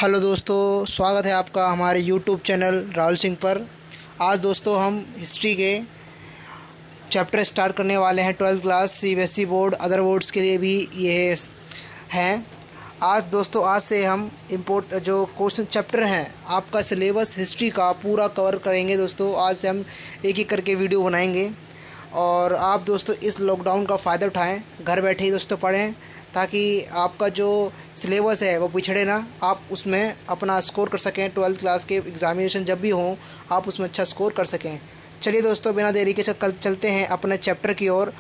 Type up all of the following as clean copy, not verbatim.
Hello दोस्तों, स्वागत है आपका हमारे यूट्यूब चैनल राहुल सिंह पर। आज दोस्तों हम हिस्ट्री के चैप्टर स्टार्ट करने वाले हैं। 12th class CBSE board, other boards के लिए भी ये हैं। आज से हम इम्पोर्ट जो क्वेश्चन चैप्टर हैं आपका सिलेबस हिस्ट्री का पूरा कवर करेंगे। दोस्तों आज से हम एक एक करके वीडियो बनाएंगे और आप दोस्तों इस लॉकडाउन का फ़ायदा उठाएं, घर बैठे ही दोस्तों पढ़ें ताकि आपका जो सिलेबस है वो पिछड़े ना, आप उसमें अपना स्कोर कर सकें। 12th क्लास के एग्ज़ामिनेशन जब भी हों आप उसमें अच्छा स्कोर कर सकें। चलिए दोस्तों बिना देरी के कल चलते हैं अपने चैप्टर की ओर।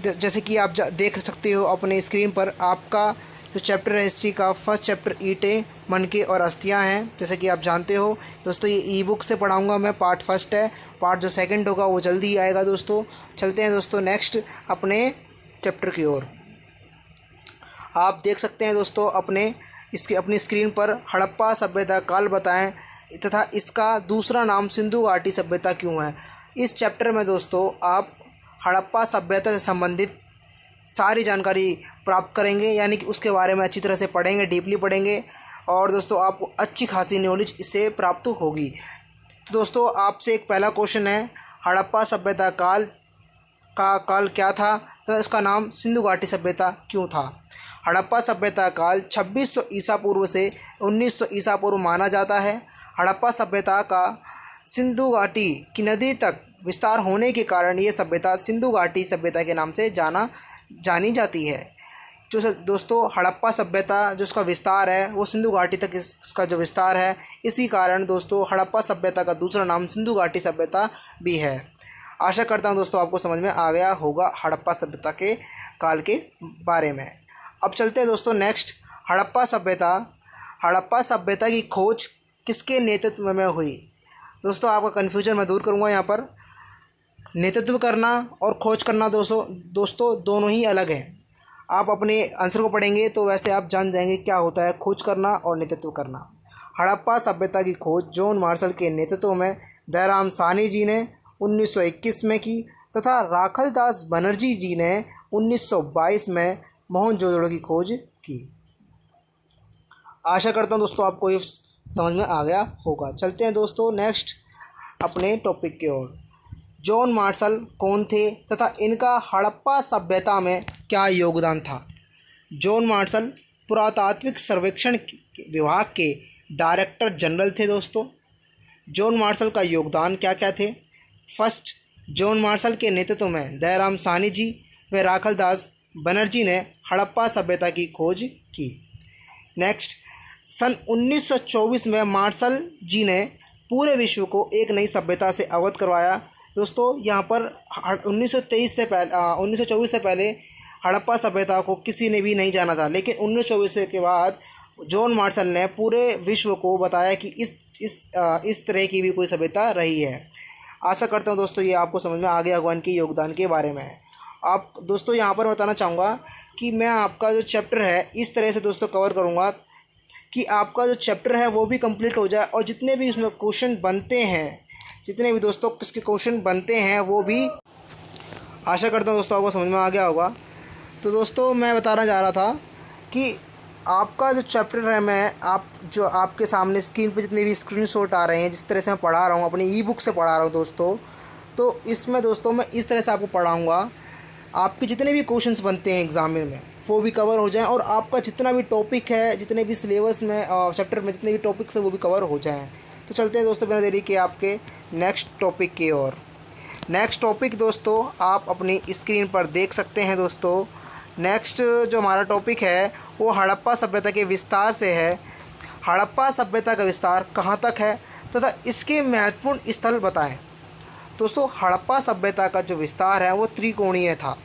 जैसे कि आप देख सकते हो अपने स्क्रीन पर, आपका जो चैप्टर है हिस्ट्री का फर्स्ट चैप्टर ईंटें, मनके और अस्थियां हैं। जैसे कि आप जानते हो दोस्तों ये ई बुक से पढ़ाऊँगा मैं, पार्ट फर्स्ट है। पार्ट जो सेकंड होगा वो जल्दी ही आएगा दोस्तों। चलते हैं दोस्तों नेक्स्ट अपने चैप्टर की ओर। आप देख सकते हैं दोस्तों अपनी स्क्रीन पर हड़प्पा सभ्यता काल बताएं तथा इसका दूसरा नाम सिंधु घाटी सभ्यता क्यों है। इस चैप्टर में दोस्तों आप हड़प्पा सभ्यता से संबंधित सारी जानकारी प्राप्त करेंगे, यानी कि उसके बारे में अच्छी तरह से पढ़ेंगे, डीपली पढ़ेंगे और दोस्तों आपको अच्छी खासी नॉलेज इससे प्राप्त होगी। दोस्तों आपसे एक पहला क्वेश्चन है, हड़प्पा सभ्यता काल क्या था तो इसका नाम सिंधु घाटी सभ्यता क्यों था। हड़प्पा सभ्यता काल 2600 ईसा पूर्व से 1900 ईसा पूर्व माना जाता है। हड़प्पा सभ्यता का सिंधु घाटी की नदी तक विस्तार होने के कारण ये सभ्यता सिंधु घाटी सभ्यता के नाम से जानी जाती है। जो दोस्तों हड़प्पा सभ्यता जो उसका विस्तार है वो सिंधु घाटी तक इसका जो विस्तार है, इसी कारण दोस्तों हड़प्पा सभ्यता का दूसरा नाम सिंधु घाटी सभ्यता भी है। आशा करता हूँ दोस्तों आपको समझ में आ गया होगा हड़प्पा सभ्यता के काल के बारे में। अब चलते हैं दोस्तों नेक्स्ट, हड़प्पा सभ्यता की खोज किसके नेतृत्व में हुई। दोस्तों आपका कन्फ्यूजन मैं दूर करूँगा। यहाँ पर नेतृत्व करना और खोज करना दोस्तों दोनों ही अलग हैं। आप अपने आंसर को पढ़ेंगे तो वैसे आप जान जाएंगे क्या होता है खोज करना और नेतृत्व करना। हड़प्पा सभ्यता की खोज जॉन मार्शल के नेतृत्व में दयाराम साहनी जी ने 1921 में की तथा राखलदास बनर्जी जी ने 1922 में मोहनजोदड़ो की खोज की। आशा करता हूँ दोस्तों आपको ये समझ में आ गया होगा। चलते हैं दोस्तों नेक्स्ट अपने टॉपिक की ओर। जॉन मार्शल कौन थे तथा इनका हड़प्पा सभ्यता में क्या योगदान था। जॉन मार्शल पुरातात्विक सर्वेक्षण विभाग के डायरेक्टर जनरल थे दोस्तों। जॉन मार्शल का योगदान क्या क्या थे। फर्स्ट, जॉन मार्शल के नेतृत्व में दयाराम साहनी जी व राखलदास बनर्जी ने हड़प्पा सभ्यता की खोज की। नेक्स्ट, सन 1924 में मार्शल जी ने पूरे विश्व को एक नई सभ्यता से अवगत करवाया। दोस्तों यहाँ पर 1924 से पहले हड़प्पा सभ्यता को किसी ने भी नहीं जाना था, लेकिन 1924 के बाद जॉन मार्शल ने पूरे विश्व को बताया कि इस तरह की भी कोई सभ्यता रही है। आशा करता हूँ दोस्तों ये आपको समझ में आ गया होगा इनके योगदान के बारे में। आप दोस्तों यहाँ पर बताना चाहूँगा कि मैं आपका जो चैप्टर है इस तरह से दोस्तों कवर करूँगा कि आपका जो चैप्टर है वो भी कंप्लीट हो जाए और जितने भी उसमें क्वेश्चन बनते हैं, जितने भी दोस्तों किसके क्वेश्चन बनते हैं वो भी, आशा करता हूँ दोस्तों आपको समझ में आ गया होगा। तो दोस्तों मैं बताना चाह रहा था कि आपका जो चैप्टर है, मैं जो आपके सामने स्क्रीन पे जितने भी स्क्रीनशॉट आ रहे हैं, जिस तरह से मैं पढ़ा रहा हूँ अपनी ई बुक से पढ़ा रहा हूँ दोस्तों, तो इसमें दोस्तों मैं इस तरह से आपको पढ़ाऊँगा आपके जितने भी क्वेश्चंस बनते हैं एग्ज़ाम में वो भी कवर हो जाएं और आपका जितना भी टॉपिक है, जितने भी सिलेबस में चैप्टर में जितने भी टॉपिक्स हैं वो भी कवर हो जाएं। तो चलते हैं दोस्तों बिना देरी के आपके नेक्स्ट टॉपिक की ओर। नेक्स्ट टॉपिक दोस्तों आप अपनी स्क्रीन पर देख सकते हैं दोस्तों। नेक्स्ट जो हमारा टॉपिक है वो हड़प्पा सभ्यता के विस्तार से है। हड़प्पा सभ्यता का विस्तार कहाँ तक है तथा इसके महत्वपूर्ण स्थल बताएं। दोस्तों हड़प्पा सभ्यता का जो विस्तार है वो त्रिकोणीय था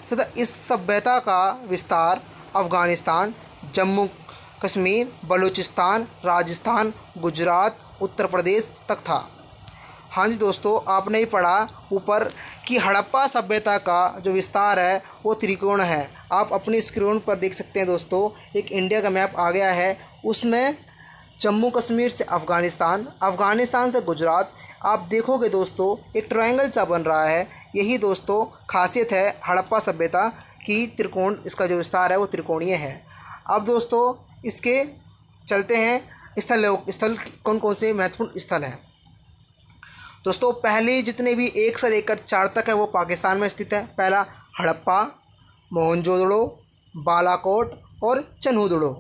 तथा इस सभ्यता का विस्तार अफ़गानिस्तान, जम्मू कश्मीर, बलूचिस्तान, राजस्थान, गुजरात, उत्तर प्रदेश तक था। हाँ जी दोस्तों, आपने ही पढ़ा ऊपर कि हड़प्पा सभ्यता का जो विस्तार है वो त्रिकोण है। आप अपनी स्क्रीन पर देख सकते हैं दोस्तों, एक इंडिया का मैप आ गया है, उसमें जम्मू कश्मीर से अफ़गानिस्तान, अफ़गानिस्तान से गुजरात, आप देखोगे दोस्तों एक ट्रायंगल सा बन रहा है। यही दोस्तों खासियत है हड़प्पा सभ्यता की, त्रिकोण इसका जो विस्तार है वो त्रिकोणीय है। अब दोस्तों इसके चलते हैं स्थल कौन कौन से महत्वपूर्ण स्थल हैं दोस्तों? पहले जितने भी 1 से लेकर 4 तक है वो पाकिस्तान में स्थित है। पहला हड़प्पा, मोहनजोदड़ो, बालाकोट और चन्हूदड़ो।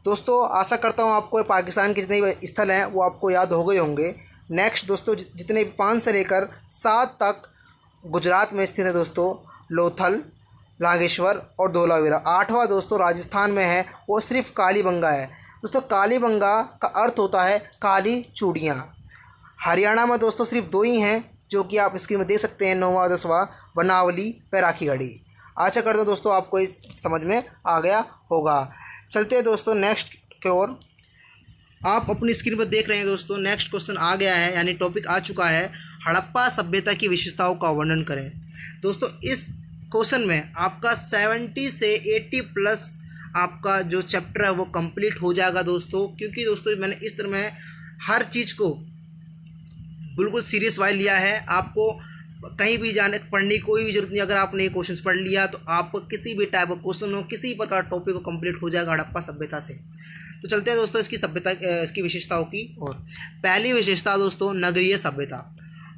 दोस्तों आशा करता हूँ आपको पाकिस्तान के जितने भी स्थल हैं वो आपको याद हो गए होंगे। नेक्स्ट दोस्तों जितने भी 5 से लेकर 7 तक गुजरात में स्थित है दोस्तों, लोथल, नागेश्वर और धोलावीरा। 8वां दोस्तों राजस्थान में है, वो सिर्फ कालीबंगा है। दोस्तों कालीबंगा का अर्थ होता है काली चूड़ियाँ। हरियाणा में दोस्तों सिर्फ 2 ही हैं जो कि आप स्क्रीन में देख सकते हैं, 9वां 10वां, बनावली, पैराखीगढ़ी। आशा करता हूँ दोस्तों आपको इस समझ में आ गया होगा। चलते हैं दोस्तों नेक्स्ट की ओर। आप अपनी स्क्रीन पर देख रहे हैं दोस्तों, नेक्स्ट क्वेश्चन आ गया है, यानी टॉपिक आ चुका है, हड़प्पा सभ्यता की विशेषताओं का वर्णन करें। दोस्तों इस क्वेश्चन में आपका 70 से 80 प्लस आपका जो चैप्टर है वो कंप्लीट हो जाएगा दोस्तों, क्योंकि दोस्तों मैंने इस तरह में हर चीज़ को बिल्कुल सीरियस वाइज लिया है। आपको कहीं भी जाने पढ़ने की कोई भी जरूरत नहीं। अगर आपने ये क्वेश्चन पढ़ लिया तो आपको किसी भी टाइप का क्वेश्चन हो, किसी प्रकार टॉपिक को कंप्लीट हो जाएगा हड़प्पा सभ्यता से। तो चलते हैं दोस्तों इसकी सभ्यता, इसकी विशेषताओं की ओर। पहली विशेषता दोस्तों नगरीय सभ्यता।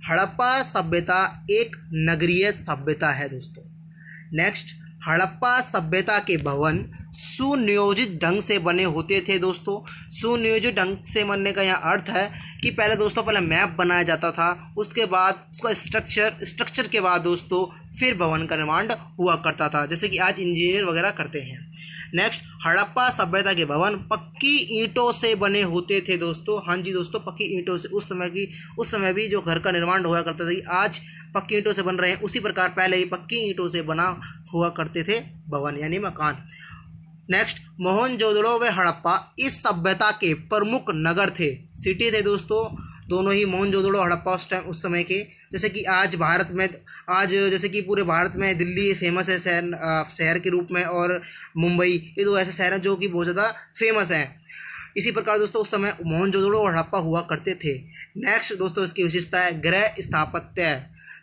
हड़प्पा सभ्यता एक नगरीय सभ्यता है दोस्तों। नेक्स्ट, हड़प्पा सभ्यता के भवन सुनियोजित ढंग से बने होते थे दोस्तों। सुनियोजित ढंग से बनने का यह अर्थ है कि पहले मैप बनाया जाता था, उसके बाद उसका स्ट्रक्चर के बाद दोस्तों फिर भवन का निर्माण हुआ करता था, जैसे कि आज इंजीनियर वगैरह करते हैं। नेक्स्ट, हड़प्पा सभ्यता के भवन पक्की ईंटों से बने होते थे दोस्तों। हाँ जी दोस्तों, पक्की ईंटों से। उस समय भी जो घर का निर्माण हुआ करता था, आज पक्की ईंटों से बन रहे हैं, उसी प्रकार पहले ही पक्की ईंटों से बना हुआ करते थे भवन यानी मकान। नेक्स्ट, मोहनजोदड़ो व हड़प्पा इस सभ्यता के प्रमुख नगर थे, सिटी थे दोस्तों। दोनों ही मोहनजोदड़ो हड़प्पा उस समय के, जैसे कि आज भारत में, आज जैसे कि पूरे भारत में दिल्ली फेमस है शहर के रूप में, और मुंबई, ये 2 ऐसे शहर हैं जो कि बहुत ज़्यादा फेमस हैं। इसी प्रकार दोस्तों उस समय मोहनजोदड़ो और हड़प्पा हुआ करते थे। नेक्स्ट दोस्तों इसकी विशेषता है गृह स्थापत्य।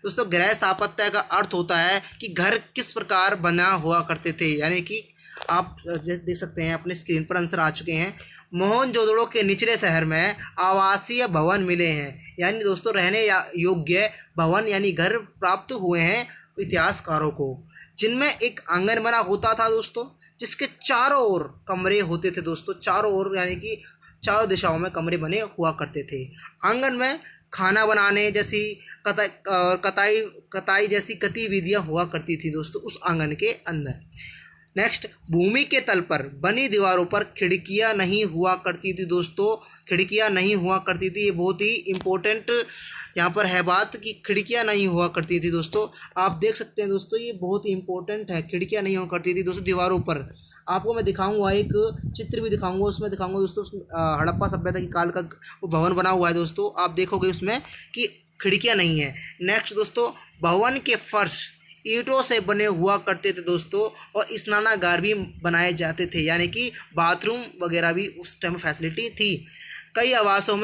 दोस्तों गृह स्थापत्य का अर्थ होता है कि घर किस प्रकार बना हुआ करते थे, यानी कि आप देख सकते हैं अपने स्क्रीन पर आंसर आ चुके हैं। मोहनजोदड़ो के निचले शहर में आवासीय भवन मिले हैं, यानी दोस्तों रहने योग्य भवन यानी घर प्राप्त हुए हैं इतिहासकारों को, जिनमें एक आंगन बना होता था दोस्तों, जिसके चारों ओर कमरे होते थे दोस्तों। चारों ओर यानी कि चारों दिशाओं में कमरे बने हुआ करते थे। आंगन में खाना बनाने जैसी कताई जैसी गतिविधियाँ हुआ करती थी दोस्तों उस आंगन के अंदर। नेक्स्ट, भूमि के तल पर बनी दीवारों पर खिड़कियां नहीं हुआ करती थी दोस्तों। खिड़कियां नहीं हुआ करती थी, ये बहुत ही इम्पोर्टेंट यहाँ पर है बात कि खिड़कियां नहीं हुआ करती थी दोस्तों। आप देख सकते हैं दोस्तों, ये बहुत ही इम्पोर्टेंट है, खिड़कियां नहीं हुआ करती थी दोस्तों दीवारों पर। आपको मैं दिखाऊंगा, एक चित्र भी दिखाऊंगा, उसमें दिखाऊंगा दोस्तों हड़प्पा सभ्यता की काल का वो भवन बना हुआ है दोस्तों। आप देखोगे उसमें कि खिड़कियां नहीं है। नेक्स्ट दोस्तों, भवन के फर्श ईंटों से बने हुआ करते थे दोस्तों, और स्नानागार भी बनाए जाते थे, यानी कि बाथरूम वगैरह भी उस टाइम फैसिलिटी थी। कई आवासों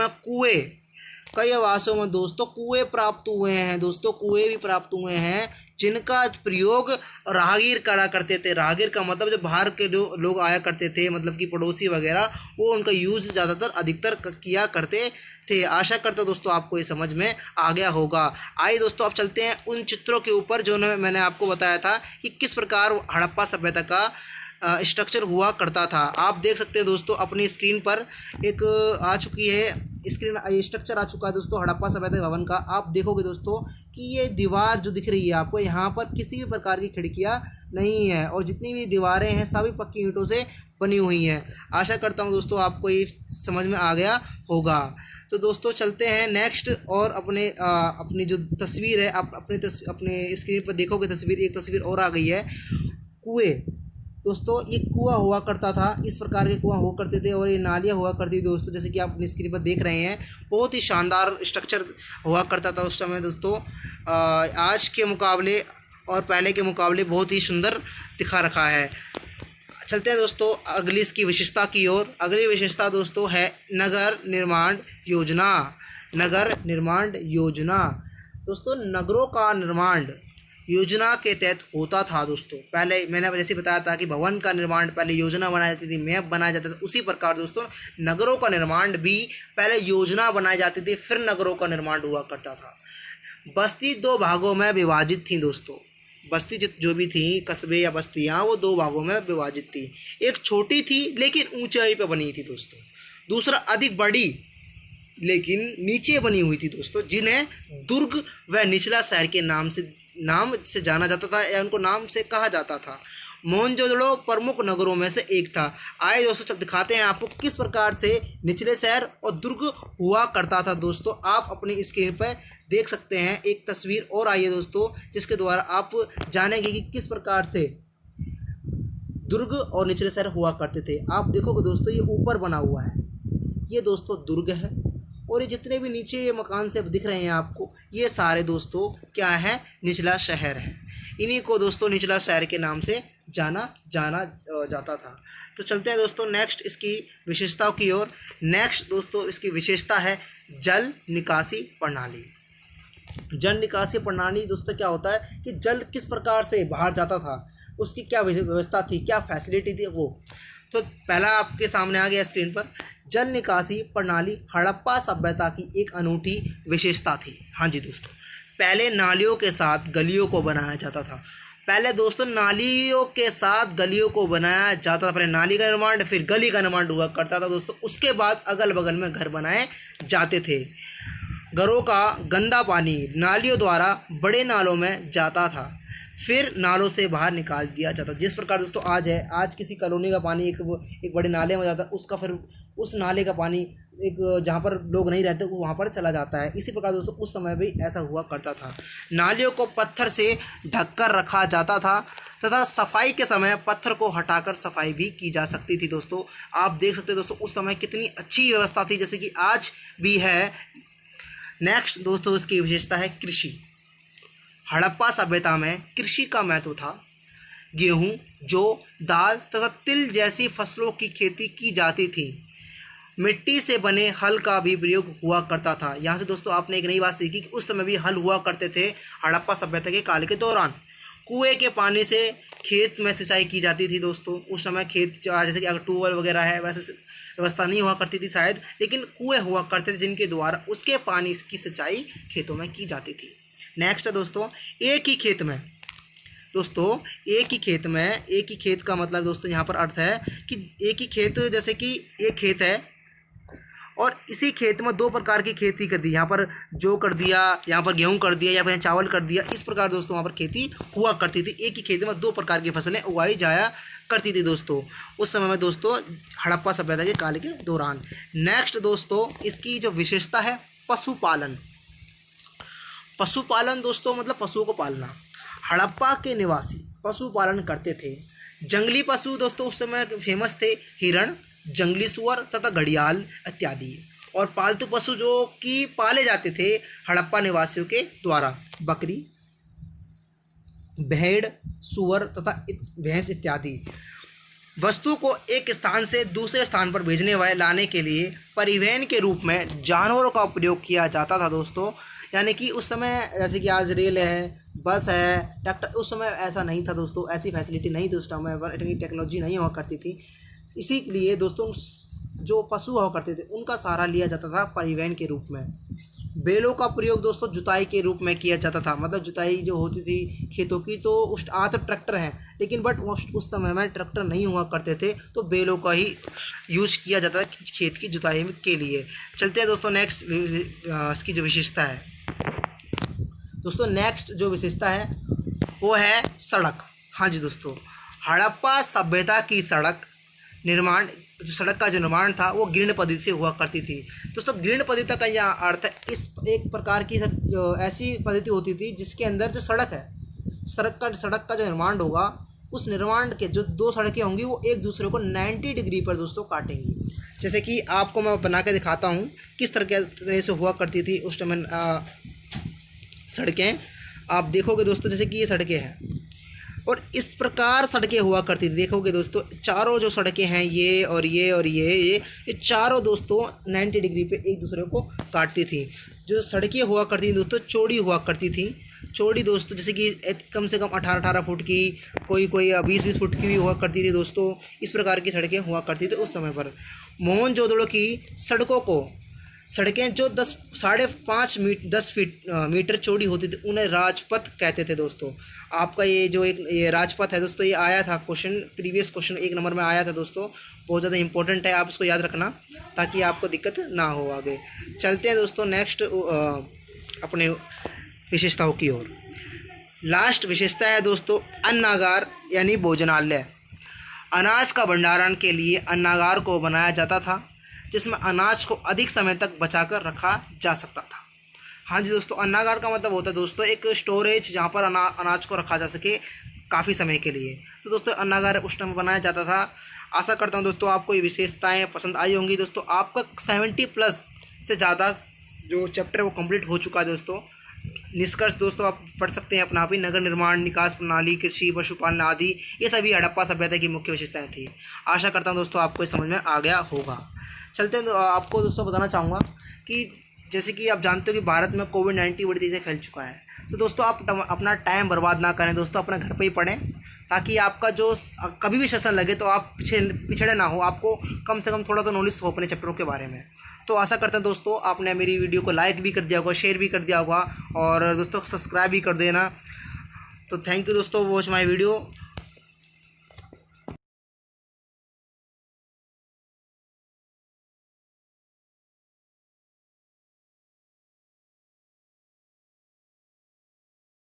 में दोस्तों कुएं प्राप्त हुए हैं दोस्तों, कुएं भी प्राप्त हुए हैं, जिनका प्रयोग राहगीर करा करते थे। राहगीर का मतलब जो बाहर के जो लोग आया करते थे, मतलब कि पड़ोसी वगैरह, वो उनका यूज़ ज़्यादातर अधिकतर किया करते थे। आशा करता दोस्तों आपको ये समझ में आ गया होगा। आइए दोस्तों अब चलते हैं उन चित्रों के ऊपर जो मैंने आपको बताया था कि किस प्रकार हड़प्पा सभ्यता का स्ट्रक्चर हुआ करता था। आप देख सकते हैं दोस्तों अपनी स्क्रीन पर एक आ चुकी है स्ट्रक्चर आ चुका है दोस्तों हड़प्पा सभ्यता भवन का। आप देखोगे दोस्तों कि ये दीवार जो दिख रही है आपको, यहाँ पर किसी भी प्रकार की खिड़कियाँ नहीं है, और जितनी भी दीवारें हैं सभी पक्की ईंटों से बनी हुई हैं। आशा करता हूँ दोस्तों आपको ये समझ में आ गया होगा। तो दोस्तों चलते हैं नेक्स्ट, और अपनी जो तस्वीर है आप अपने स्क्रीन पर देखोगे तस्वीर, एक तस्वीर और आ गई है कुएँ। दोस्तों ये कुआं हुआ करता था, इस प्रकार के कुआं हुआ करते थे, और ये नालियाँ हुआ करती थी दोस्तों, जैसे कि आप अपनी स्क्रीन पर देख रहे हैं। बहुत ही शानदार स्ट्रक्चर हुआ करता था उस समय दोस्तों। आज के मुकाबले और पहले के मुकाबले बहुत ही सुंदर दिखा रखा है। चलते हैं दोस्तों अगली इसकी विशेषता की ओर। अगली विशेषता दोस्तों है नगर निर्माण योजना। नगर निर्माण योजना दोस्तों, नगरों का निर्माण योजना के तहत होता था दोस्तों। पहले मैंने जैसे बताया था कि भवन का निर्माण पहले योजना बनाई जाती थी, मैप बनाया जाता था, उसी प्रकार दोस्तों नगरों का निर्माण भी पहले योजना बनाई जाती थी, फिर नगरों का निर्माण हुआ करता था। बस्ती 2 भागों में विभाजित थी दोस्तों। बस्ती जो भी थी, कस्बे या बस्तियाँ, वो 2 भागों में विभाजित थी। एक छोटी थी लेकिन ऊंचाई पर बनी थी दोस्तों, दूसरा अधिक बड़ी लेकिन नीचे बनी हुई थी दोस्तों, जिन्हें दुर्ग व निचला शहर के नाम से जाना जाता था या उनको नाम से कहा जाता था। मोहनजोदड़ो प्रमुख नगरों में से एक था। आइए दोस्तों दिखाते हैं आपको किस प्रकार से निचले शहर और दुर्ग हुआ करता था दोस्तों। आप अपनी स्क्रीन पर देख सकते हैं एक तस्वीर और आइए दोस्तों, जिसके द्वारा आप जानेंगे कि किस प्रकार से दुर्ग और निचले शहर हुआ करते थे। आप देखोगे दोस्तों, ये ऊपर बना हुआ है, ये दोस्तों दुर्ग है, और ये जितने भी नीचे ये मकान से दिख रहे हैं आपको, ये सारे दोस्तों क्या है, निचला शहर है। इन्हीं को दोस्तों निचला शहर के नाम से जाना जाता था। तो चलते हैं दोस्तों नेक्स्ट इसकी विशेषताओं की ओर। नेक्स्ट दोस्तों इसकी विशेषता है जल निकासी प्रणाली। जल निकासी प्रणाली दोस्तों क्या होता है कि जल किस प्रकार से बाहर जाता था, उसकी क्या व्यवस्था थी, क्या फैसिलिटी थी वो। तो पहला आपके सामने आ गया स्क्रीन पर। जल निकासी प्रणाली हड़प्पा सभ्यता की एक अनूठी विशेषता थी। हाँ जी दोस्तों, पहले नालियों के साथ गलियों को बनाया जाता था। पहले दोस्तों नालियों के साथ गलियों को बनाया जाता था। पहले नाली का निर्माण, फिर गली का निर्माण हुआ करता था दोस्तों। उसके बाद अगल बगल में घर बनाए जाते थे। घरों का गंदा पानी नालियों द्वारा बड़े नालों में जाता था, फिर नालों से बाहर निकाल दिया जाता। जिस प्रकार दोस्तों आज किसी कॉलोनी का पानी एक बड़े नाले में जाता है, उसका फिर उस नाले का पानी एक जहाँ पर लोग नहीं रहते वहाँ पर चला जाता है। इसी प्रकार दोस्तों उस समय भी ऐसा हुआ करता था। नालियों को पत्थर से ढककर रखा जाता था तथा सफाई के समय पत्थर को हटाकर सफाई भी की जा सकती थी दोस्तों। आप देख सकते हैं दोस्तों उस समय कितनी अच्छी व्यवस्था थी, जैसे कि आज भी है। नेक्स्ट दोस्तों इसकी विशेषता है कृषि। हड़प्पा सभ्यता में कृषि का महत्व था। गेहूँ, जौ, दाल तथा तिल जैसी फसलों की खेती की जाती थी। मिट्टी से बने हल का भी प्रयोग हुआ करता था। यहाँ से दोस्तों आपने एक नई बात सीखी कि उस समय भी हल हुआ करते थे हड़प्पा सभ्यता के काल के दौरान। कुएं के पानी से खेत में सिंचाई की जाती थी दोस्तों। उस समय खेत जैसे कि अगर ट्यूबवेल वगैरह है वैसे व्यवस्था नहीं हुआ करती थी शायद, लेकिन कुएं हुआ करते थे जिनके द्वारा उसके पानी की सिंचाई खेतों में की जाती थी। नेक्स्ट है दोस्तों एक ही खेत में। दोस्तों एक ही खेत का मतलब दोस्तों यहाँ पर अर्थ है कि एक ही खेत, जैसे कि एक खेत है और इसी खेत में 2 प्रकार की खेती कर दी। यहाँ पर जौ कर दिया, यहाँ पर गेहूँ कर दिया, या फिर चावल कर दिया। इस प्रकार दोस्तों वहाँ पर खेती हुआ करती थी। एक ही खेत में 2 प्रकार की फसलें उगाई जाया करती थी दोस्तों उस समय में दोस्तों हड़प्पा सभ्यता के काल के दौरान। नेक्स्ट दोस्तों इसकी जो विशेषता है पशुपालन। पशुपालन दोस्तों मतलब पशुओं को पालना। हड़प्पा के निवासी पशुपालन करते थे। जंगली पशु दोस्तों उस समय फेमस थे, हिरण, जंगली सुअर तथा घड़ियाल इत्यादि। और पालतू पशु जो कि पाले जाते थे हड़प्पा निवासियों के द्वारा, बकरी, भेड़, सुअर तथा भैंस इत्यादि। वस्तु को एक स्थान से दूसरे स्थान पर भेजने व लाने के लिए परिवहन के रूप में जानवरों का प्रयोग किया जाता था दोस्तों। यानी कि उस समय जैसे कि आज रेल है, बस है, ट्रैक्टर, उस समय ऐसा नहीं था दोस्तों, ऐसी फैसिलिटी नहीं थी उस समय पर, इतनी टेक्नोलॉजी नहीं हुआ करती थी। इसीलिए दोस्तों जो पशु हुआ करते थे उनका सहारा लिया जाता था परिवहन के रूप में। बैलों का प्रयोग दोस्तों जुताई के रूप में किया जाता था। मतलब जुताई जो होती थी खेतों की, तो आज तो ट्रैक्टर हैं, लेकिन बट उस समय में ट्रैक्टर नहीं हुआ करते थे, तो बैलों का ही यूज किया जाता था खेत की जुताई के लिए। चलते हैं दोस्तों नेक्स्ट इसकी जो विशेषता है। दोस्तों नेक्स्ट जो विशेषता है वो है सड़क। हाँ जी दोस्तों, हड़प्पा सभ्यता की सड़क का जो निर्माण था वो गिरण पद्धति से हुआ करती थी। दोस्तों गिरण पद्धति का यह अर्थ है इस एक प्रकार की ऐसी पद्धति होती थी जिसके अंदर जो सड़क है, सड़क का जो निर्माण होगा, उस निर्माण के जो 2 सड़कें होंगी वो एक दूसरे को 90 डिग्री पर दोस्तों काटेंगी। जैसे कि आपको मैं बना के दिखाता हूँ किस तरह से हुआ करती थी उस टाइम सड़कें। आप देखोगे दोस्तों जैसे कि ये सड़कें हैं और इस प्रकार सड़कें हुआ करती थी। देखोगे दोस्तों चारों जो सड़कें हैं ये और ये और ये चारों दोस्तों 90 डिग्री पे एक दूसरे को काटती थी। जो सड़कें हुआ करती थी दोस्तों चौड़ी हुआ करती थी चौड़ी दोस्तों जैसे कि कम से कम 18-18 फुट की, कोई 20-20 फुट की भी हुआ करती थी दोस्तों। इस प्रकार की सड़कें हुआ करती थी उस समय पर। मोहनजोदड़ो की सड़कें जो 10 फीट मीटर चौड़ी होती थी उन्हें राजपथ कहते थे दोस्तों। आपका ये राजपथ है दोस्तों, ये आया था क्वेश्चन, प्रीवियस क्वेश्चन 1 नंबर में आया था दोस्तों। बहुत ज़्यादा इंपॉर्टेंट है, आप इसको याद रखना ताकि आपको दिक्कत ना हो आगे। चलते हैं दोस्तों नेक्स्ट अपने विशेषताओं की ओर। लास्ट विशेषता है दोस्तों अन्नागार यानी भोजनालय। अनाज का भंडारण के लिए अन्नागार को बनाया जाता था जिसमें अनाज को अधिक समय तक बचाकर रखा जा सकता था। हाँ जी दोस्तों, अन्नागार का मतलब होता है दोस्तों एक स्टोरेज जहाँ पर अनाज को रखा जा सके काफ़ी समय के लिए। तो दोस्तों अन्नागार उस टाइम बनाया जाता था। आशा करता हूँ दोस्तों आपको ये विशेषताएँ पसंद आई होंगी। दोस्तों आपका 70+ से ज़्यादा जो चैप्टर वो कंप्लीट हो चुका है दोस्तों। निष्कर्ष दोस्तों आप पढ़ सकते हैं अपना भी। नगर निर्माण, निकास प्रणाली, कृषि, पशुपालन आदि ये सभी हड़प्पा सभ्यता की मुख्य विशेषताएं थी। आशा करता हूं दोस्तों आपको इस समझ में आ गया होगा। चलते हैं आपको दोस्तों बताना चाहूँगा कि जैसे कि आप जानते हो कि भारत में कोविड-19 बड़ी तेज़ी से फैल चुका है। तो दोस्तों आप अपना टाइम बर्बाद ना करें दोस्तों, अपने घर पे ही पढ़ें ताकि आपका जो कभी भी सेशन लगे तो आप पिछड़े ना हो। आपको कम से कम थोड़ा तो नॉलेज हो अपने चैप्टरों के बारे में। तो आशा करते हैं दोस्तों आपने मेरी वीडियो को लाइक भी कर दिया होगा, शेयर भी कर दिया होगा और दोस्तों सब्सक्राइब भी कर देना। तो थैंक यू दोस्तों, वॉच माय वीडियो।